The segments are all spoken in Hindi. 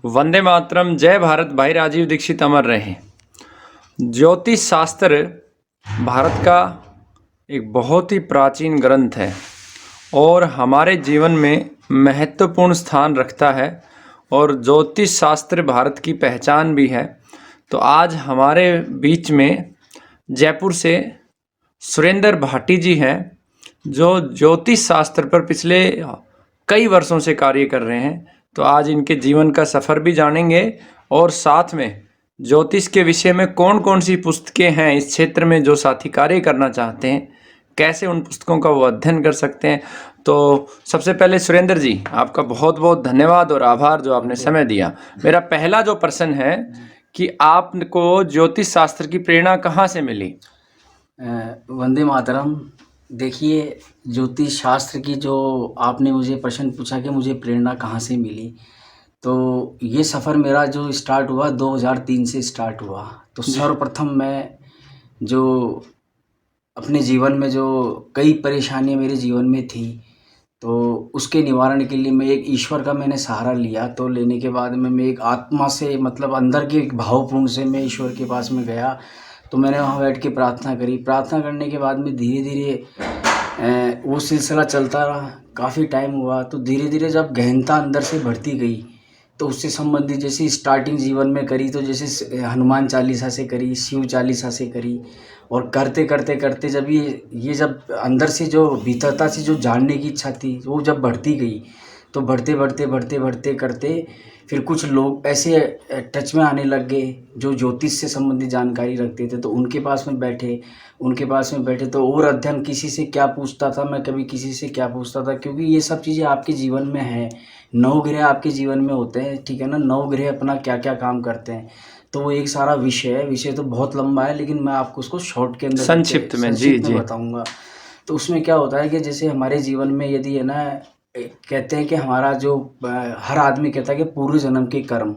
वंदे मातरम। जय भारत। भाई राजीव दीक्षित अमर रहे। ज्योतिष शास्त्र भारत का एक बहुत ही प्राचीन ग्रंथ है और हमारे जीवन में महत्वपूर्ण स्थान रखता है और ज्योतिष शास्त्र भारत की पहचान भी है। तो आज हमारे बीच में जयपुर से सुरेंद्र भाटी जी हैं, जो ज्योतिष शास्त्र पर पिछले कई वर्षों से कार्य कर रहे हैं। तो आज इनके जीवन का सफ़र भी जानेंगे और साथ में ज्योतिष के विषय में कौन कौन सी पुस्तकें हैं इस क्षेत्र में जो साथी कार्य करना चाहते हैं, कैसे उन पुस्तकों का वो अध्ययन कर सकते हैं। तो सबसे पहले सुरेंद्र जी, आपका बहुत बहुत धन्यवाद और आभार जो आपने समय दिया। मेरा पहला जो प्रश्न है कि आपको ज्योतिष शास्त्र की प्रेरणा कहाँ से मिली? वंदे मातरम। देखिए, ज्योतिष शास्त्र की जो आपने मुझे प्रश्न पूछा कि मुझे प्रेरणा कहाँ से मिली, तो ये सफ़र मेरा जो स्टार्ट हुआ 2003 से स्टार्ट हुआ। तो सर्वप्रथम मैं जो अपने जीवन में जो कई परेशानियाँ मेरे जीवन में थी, तो उसके निवारण के लिए मैं एक ईश्वर का मैंने सहारा लिया। तो लेने के बाद में मैं एक आत्मा से मतलब अंदर के एक भावपूर्ण से मैं ईश्वर के पास में गया। तो मैंने वहाँ बैठ के प्रार्थना करी। प्रार्थना करने के बाद में धीरे धीरे वो सिलसिला चलता रहा, काफ़ी टाइम हुआ। तो धीरे धीरे जब गहनता अंदर से बढ़ती गई, तो उससे संबंधित जैसे स्टार्टिंग जीवन में करी, तो जैसे हनुमान चालीसा से करी, शिव चालीसा से करी, और करते करते करते जब ये जब अंदर से जो भीतरता से जो जानने की इच्छा थी वो जब बढ़ती गई, तो बढ़ते बढ़ते बढ़ते बढ़ते करते फिर कुछ लोग ऐसे टच में आने लग गए जो ज्योतिष से संबंधित जानकारी रखते थे। तो उनके पास में बैठे तो और अध्ययन, किसी से क्या पूछता था मैं, कभी किसी से क्या पूछता था, क्योंकि ये सब चीज़ें आपके जीवन में है। 9 ग्रह आपके जीवन में होते हैं, ठीक है ना। 9 ग्रह अपना क्या क्या काम करते हैं, तो वो एक सारा विषय है। विषय तो बहुत लंबा है, लेकिन मैं आपको उसको शॉर्ट के अंदर संक्षिप्त में जी बताऊंगा। तो उसमें क्या होता है कि जैसे हमारे जीवन में यदि है ना, कहते हैं कि हमारा जो हर आदमी कहता है कि पूर्व जन्म के कर्म,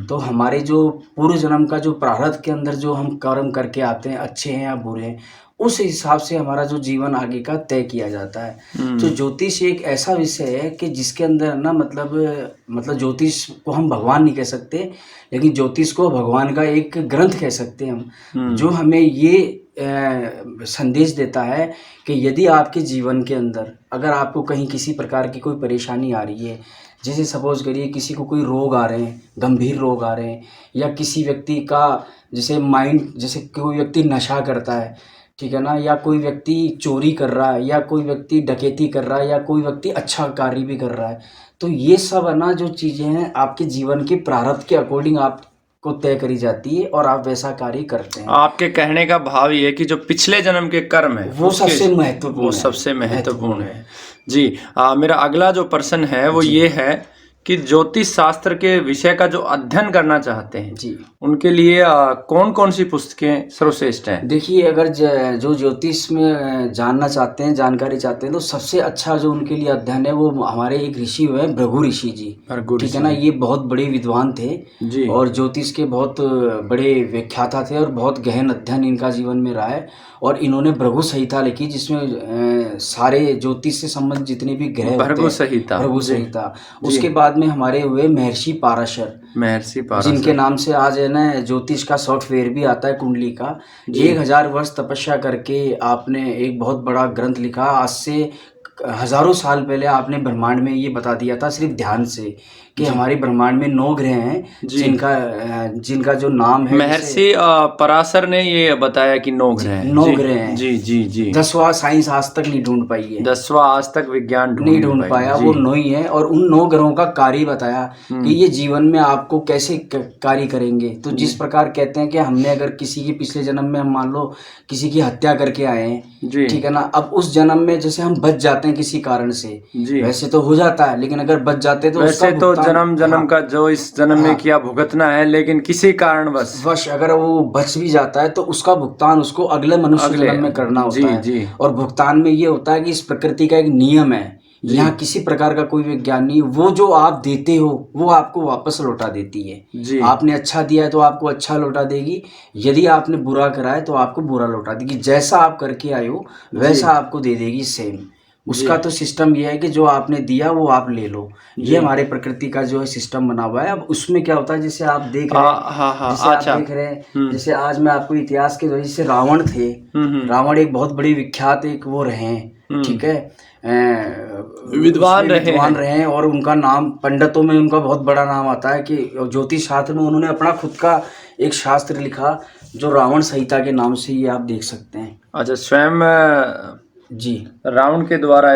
तो हमारे जो पूर्व जन्म का जो प्रारब्ध के अंदर जो हम कर्म करके आते हैं, अच्छे हैं या बुरे हैं, उस हिसाब से हमारा जो जीवन आगे का तय किया जाता है। तो ज्योतिष एक ऐसा विषय है कि जिसके अंदर ना मतलब ज्योतिष को हम भगवान नहीं कह सकते, लेकिन ज्योतिष को भगवान का एक ग्रंथ कह सकते हैं हम, जो हमें ये संदेश देता है कि यदि आपके जीवन के अंदर अगर आपको कहीं किसी प्रकार की कोई परेशानी आ रही है, जैसे सपोज करिए किसी को कोई रोग आ रहे हैं, गंभीर रोग आ रहे हैं, या किसी व्यक्ति का जैसे माइंड, जैसे कोई व्यक्ति नशा करता है, ठीक है ना, या कोई व्यक्ति चोरी कर रहा है, या कोई व्यक्ति डकैती कर रहा है, या कोई व्यक्ति अच्छा कार्य भी कर रहा है, तो ये सब है ना जो चीज़ें हैं आपके जीवन के प्रारब्ध के अकॉर्डिंग आपको तय करी जाती है और आप वैसा कार्य करते हैं। आपके कहने का भाव ये है कि जो पिछले जन्म के कर्म है वो सबसे महत्वपूर्ण है। जी, मेरा अगला जो प्रश्न है वो ये है कि ज्योतिष शास्त्र के विषय का जो अध्ययन करना चाहते हैं जी, उनके लिए कौन कौन सी पुस्तकें सर्वश्रेष्ठ हैं? देखिए, अगर जो ज्योतिष में जानना चाहते हैं, जानकारी चाहते हैं, तो सबसे अच्छा जो उनके लिए अध्ययन है वो हमारे एक ऋषि हुए भृगु ऋषि जी, ठीक है ना। ये बहुत बड़े विद्वान थे जी, और ज्योतिष के बहुत बड़े व्याख्याता थे और बहुत गहन अध्ययन इनका जीवन में रहा है। और इन्होंने भृगु संहिता लिखी, जिसमें सारे ज्योतिष से संबंधित जितने भी ग्रह होते हैं, भृगु संहिता। उसके बाद में हमारे हुए महर्षि पाराशर, जिनके नाम से आज है ना ज्योतिष का सॉफ्टवेयर भी आता है, कुंडली का। 1000 वर्ष तपस्या करके आपने एक बहुत बड़ा ग्रंथ लिखा। आज से हजारों साल पहले आपने ब्रह्मांड में ये बता दिया था सिर्फ ध्यान से कि हमारे ब्रह्मांड में 9 ग्रह हैं, जिनका जो नाम है। महर्षि पराशर ने ये बताया कि 9 ग्रह हैं। 9 ग्रह हैं। जी जी जी। 10वां साइंस आज तक नहीं ढूंढ पाई है, 10वां आज तक विज्ञान नहीं ढूंढ पाया। वो 9 ही है और उन 9 ग्रहों का कार्य बताया कि ये जीवन में आपको कैसे कार्य करेंगे। तो जिस प्रकार कहते हैं कि हमने अगर किसी के पिछले जन्म में हम मान लो किसी की हत्या करके आए हैं, ठीक है ना, अब उस जन्म में जैसे हम बच जाते हैं किसी कारण से, वैसे तो हो जाता है, लेकिन अगर बच जाते तो वैसे तो जन्म का जो इस जन्म में किया भुगतना है, लेकिन किसी कारणवश अगर वो बच भी जाता है तो उसका भुगतान उसको अगले मनुष्य जन्म में करना होता है। और भुगतान में ये होता है कि इस प्रकृति का एक नियम है, यहाँ किसी प्रकार का कोई विज्ञान नहीं। वो जो आप देते हो वो आपको वापस लौटा देती है। आपने अच्छा दिया है तो आपको अच्छा लौटा देगी, यदि आपने बुरा करा है तो आपको बुरा लौटा देगी। जैसा आप करके आए हो वैसा आपको दे देगी सेम। उसका तो सिस्टम ये है कि जो आपने दिया वो आप ले लो। ये हमारे प्रकृति का जो है सिस्टम बना हुआ है। अब उसमें क्या होता है, जैसे आप देख रहे हैं, हाँ हाँ, जैसे आप अच्छा। देख रहे हैं, जैसे आज मैं आपको इतिहास के वजह से रावण थे, रावण एक बहुत बड़ी विख्यात एक वो रहे हैं, ठीक है, विद्वान रहे हैं और उनका नाम पंडितों में उनका बहुत बड़ा नाम आता है कि ज्योतिष शास्त्र में उन्होंने अपना खुद का एक शास्त्र लिखा जो रावण संहिता के नाम से ये आप देख सकते हैं। अच्छा, स्वयं जी, रावण के द्वारा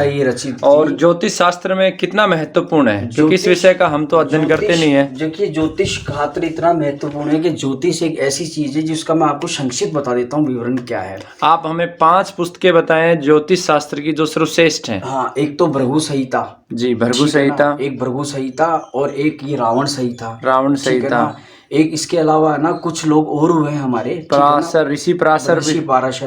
ये रचित और ज्योतिष शास्त्र में कितना महत्वपूर्ण है, क्योंकि इस विषय का हम तो अध्ययन करते नहीं है। देखिए, ज्योतिष खातिर इतना महत्वपूर्ण है कि ज्योतिष एक ऐसी चीज है जिसका मैं आपको संक्षिप्त बता देता हूँ विवरण क्या है। आप हमें 5 पुस्तकें बताएं ज्योतिष शास्त्र की जो सर्वश्रेष्ठ हैं। हाँ, एक तो भृगु संहिता, जी, भृगु संहिता, एक भृगु संहिता और एक ये रावण संहिता, रावण संहिता, एक इसके अलावा ना कुछ लोग और हुए हैं हमारे, पराशर, ऋषि पराशर,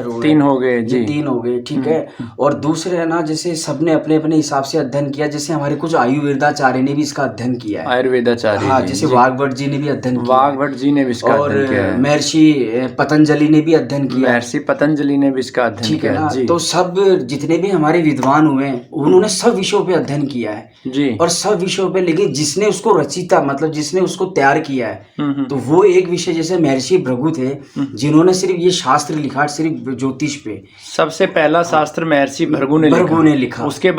हुए, 3 हो गए जी, 3 हो गए, ठीक है। और दूसरे है ना, जैसे सबने अपने अपने हिसाब से अध्ययन किया, जैसे हमारे कुछ आयुर्वेदाचार्य ने भी इसका अध्ययन किया है, आयुर्वेदाचार्य, हाँ, जैसे वाग्भट जी ने भी अध्ययन किया, वाग्भट जी ने भी इसका अध्ययन किया है, महर्षि पतंजलि ने भी अध्ययन किया, महर्षि पतंजलि ने भी इसका अध्ययन किया है जी। तो सब जितने भी हमारे विद्वान हुए उन्होंने सब विषयों पे अध्ययन किया है जी, और सब विषयों पे, लेकिन जिसने उसको रचिता मतलब जिसने उसको तैयार किया है तो वो एक विषय, जैसे महर्षि भृगु थे जिन्होंने सिर्फ ये शास्त्र लिखा सिर्फ ज्योतिष पे, सबसे पहला शास्त्र महर्षि भृगु ने लिखा। उसके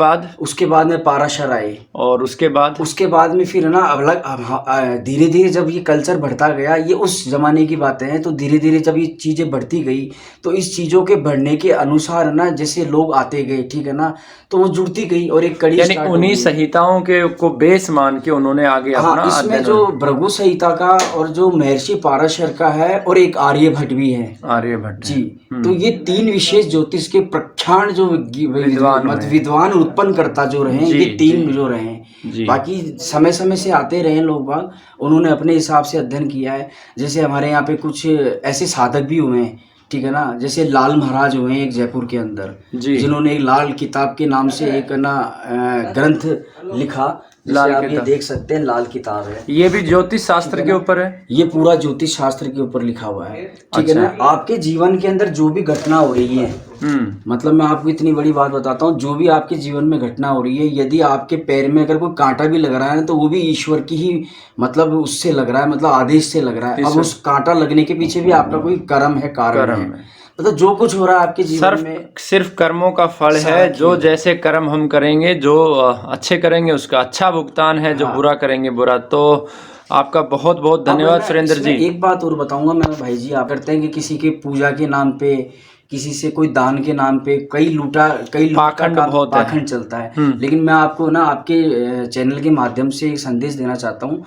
बाद में पाराशर आए और उसके बाद में फिर ना अलग धीरे धीरे जब ये कल्चर बढ़ता गया, ये उस जमाने की बातें हैं, तो धीरे धीरे जब ये चीजें बढ़ती गई तो इस चीजों के बढ़ने के अनुसार ना जैसे लोग आते गए, ठीक है ना, तो वो जुड़ती गई और एक कड़ी, यानी उन्हीं संहिताओं के को बेस मान के उन्होंने आगे अपना इसमें जो भृगु संहिता का और जो महर्षि पाराशर का है और एक आर्यभट्ट भी है, आर्यभट्ट जी। तो ये 3 विशेष ज्योतिष के प्रख्यात जो विद्वान उत्पन्न करता जो रहे, ये 3 जो रहे, बाकी समय समय से आते रहे लोग बाग, उन्होंने अपने हिसाब से अध्ययन किया है। जैसे हमारे यहाँ पे कुछ ऐसे साधक भी हुए हैं, ठीक है ना, जैसे लाल महाराज हुए हैं एक जयपुर के अंदर, जिन्होंने एक लाल किताब के नाम से एक ना ग्रंथ लिखा, लाल आप ये देख सकते हैं, लाल किताब है, ये भी ज्योतिष शास्त्र के ऊपर है, ये पूरा ज्योतिष शास्त्र के ऊपर लिखा हुआ है, ठीक है ना। आपके जीवन के अंदर जो भी घटना हो रही है, मतलब मैं आपको इतनी बड़ी बात बताता हूँ, जो भी आपके जीवन में घटना हो रही है, यदि आपके पैर में अगर कोई कांटा भी लग रहा है तो वो भी ईश्वर की ही मतलब उससे लग रहा है, मतलब आदेश से लग रहा है। अब उस कांटा लगने के पीछे भी आपका कोई कर्म है, कारण है, मतलब जो कुछ हो रहा है आपके जीवन में सिर्फ कर्मों का फल है। जो जैसे कर्म हम करेंगे, जो अच्छे करेंगे उसका अच्छा भुगतान है, जो बुरा करेंगे बुरा। तो आपका बहुत बहुत धन्यवाद सुरेंद्र जी। एक बात और बताऊंगा मैं भाई जी, आप करते हैं कि किसी के पूजा के नाम पे, किसी से कोई दान के नाम पे कई पाखंड चलता है, लेकिन मैं आपको ना आपके चैनल के माध्यम से एक संदेश देना चाहता हूँ।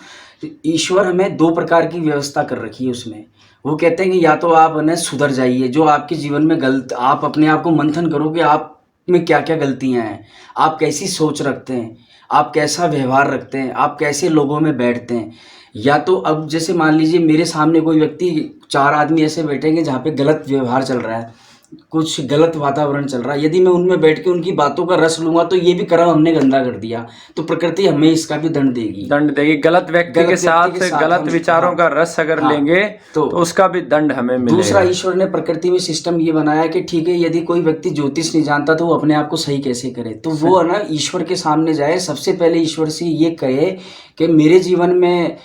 ईश्वर हमें 2 प्रकार की व्यवस्था कर रखी है उसमें। वो कहते हैं कि या तो आप न सुधर जाइए, जो आपके जीवन में गलत, आप अपने आप को मंथन करो कि आप में क्या क्या गलतियां हैं, आप कैसी सोच रखते हैं, आप कैसा व्यवहार रखते हैं, आप कैसे लोगों में बैठते हैं। या तो अब जैसे मान लीजिए मेरे सामने कोई व्यक्ति, 4 आदमी ऐसे बैठेंगे जहाँ पे गलत व्यवहार चल रहा है, कुछ गलत वातावरण चल रहा है, यदि मैं उनमें बैठ के उनकी बातों का रस लूंगा तो ये भी कर्म हमने गंदा कर दिया, तो प्रकृति हमें इसका भी दंड देगी। गलत व्यक्ति के साथ गलत विचारों का रस अगर लेंगे तो उसका भी दंड हमें मिलेगा। दूसरा, ईश्वर ने प्रकृति में सिस्टम ये बनाया कि ठीक है, यदि कोई व्यक्ति ज्योतिष नहीं जानता तो वो अपने आप को सही कैसे करे, तो वो है ना ईश्वर के सामने जाए, सबसे पहले ईश्वर से ये कहे कि मेरे जीवन में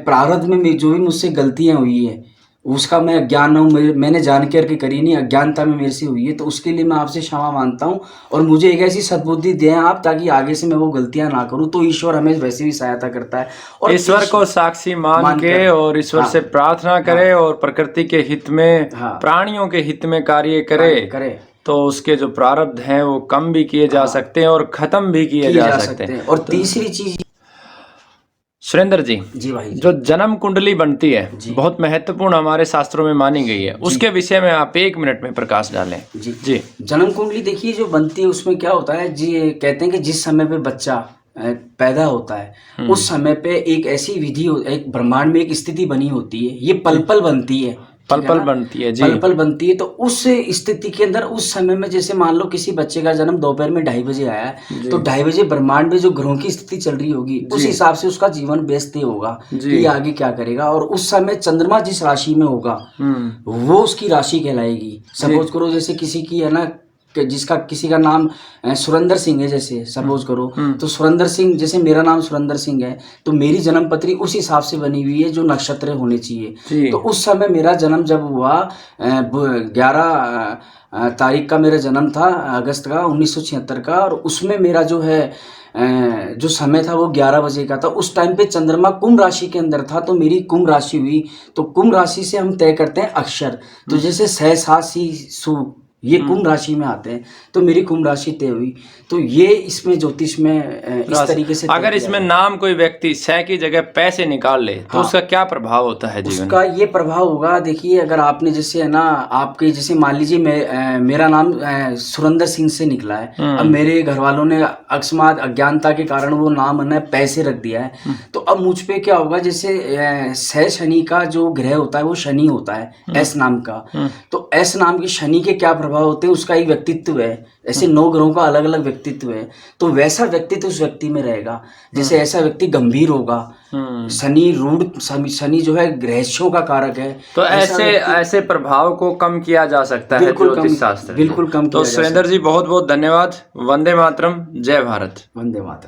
प्रारब्ध में जो भी मुझसे गलतियां हुई है उसका मैं अज्ञान हूँ, मैंने जान करके करी नहीं, अज्ञानता में मेरे से हुई है, तो उसके लिए मैं आपसे क्षमा मांगता हूँ और मुझे एक ऐसी सद्बुद्धि दें आप ताकि आगे से मैं वो गलतियां ना करूँ। तो ईश्वर हमें वैसे भी सहायता करता है और ईश्वर को साक्षी मान के और ईश्वर से प्रार्थना करे और प्रकृति के हित में, प्राणियों के हित में कार्य करे तो उसके जो प्रारब्ध हैं वो कम भी किए जा सकते हैं और खत्म भी किए जा सकते हैं। और तीसरी चीज सुरेंद्र जी भाई, जो जन्म कुंडली बनती है बहुत महत्वपूर्ण हमारे शास्त्रों में मानी गई है, उसके विषय में आप 1 मिनट में प्रकाश डालें। जी जन्म कुंडली देखिए जो बनती है उसमें क्या होता है जी, कहते हैं कि जिस समय पे बच्चा पैदा होता है उस समय पे एक ऐसी विधि, एक ब्रह्मांड में एक स्थिति बनी होती है, ये पल पल बनती है, पल बनती है जी, पल बनती है। तो उस स्थिति के अंदर उस समय में जैसे मान लो किसी बच्चे का जन्म दोपहर में 2:30 बजे आया है, तो 2:30 बजे ब्रह्मांड में जो ग्रहों की स्थिति चल रही होगी उस हिसाब से उसका जीवन व्यस्त होगा कि ये आगे क्या करेगा। और उस समय चंद्रमा जिस राशि में होगा वो उसकी राशि कहलाएगी। सपोज करो जैसे किसी की है ना जिसका किसी का नाम सुरेंद्र सिंह है, जैसे सपोज करो, तो सुरेंद्र सिंह, जैसे मेरा नाम सुरेंद्र सिंह है, तो मेरी जन्म पत्री उस हिसाब से बनी हुई है जो नक्षत्र होने चाहिए। जी। तो उस समय मेरा जन्म जब हुआ 11 तारीख का मेरा जन्म था, अगस्त का 1976 का, और उसमें मेरा जो है जो समय था वो 11 बजे का था। उस टाइम पे चंद्रमा कुंभ राशि के अंदर था, तो मेरी कुंभ राशि हुई। तो कुंभ राशि से हम तय करते हैं अक्षर, तो जैसे स सा सी सु ये कुंभ राशि में आते हैं, तो मेरी कुंभ राशि तय हुई। तो ये इसमें ज्योतिष में इस तरीके से अगर इसमें नाम कोई व्यक्ति स की जगह पैसे निकाल ले तो उसका क्या प्रभाव होता है जीवन में? उसका ये प्रभाव होगा, देखिए अगर आपने जैसे है ना, आपके जैसे मान लीजिए मेरा नाम सुरेंद्र सिंह से निकला है, अब मेरे घर वालों ने अकस्मात अज्ञानता के कारण वो नाम है पैसे रख दिया है, तो अब मुझ पे क्या होगा, जैसे सह शनि का जो ग्रह होता है वो शनि होता है, एस नाम का। तो एस नाम के शनि के क्या प्रभाव होते हैं, उसका एक व्यक्तित्व है, ऐसे 9 ग्रहों का अलग अलग व्यक्तित्व है, तो वैसा व्यक्तित्व उस व्यक्ति में रहेगा। जैसे ऐसा व्यक्ति गंभीर होगा, शनि रूढ़, शनि जो है गृहस्थों का कारक है, तो ऐसे प्रभाव को कम किया जा सकता है ज्योतिष शास्त्र। बिल्कुल कम तो किया जा सकता है। सुरेंद्र जी बहुत बहुत धन्यवाद। वंदे मातरम, जय भारत। वंदे मातरम।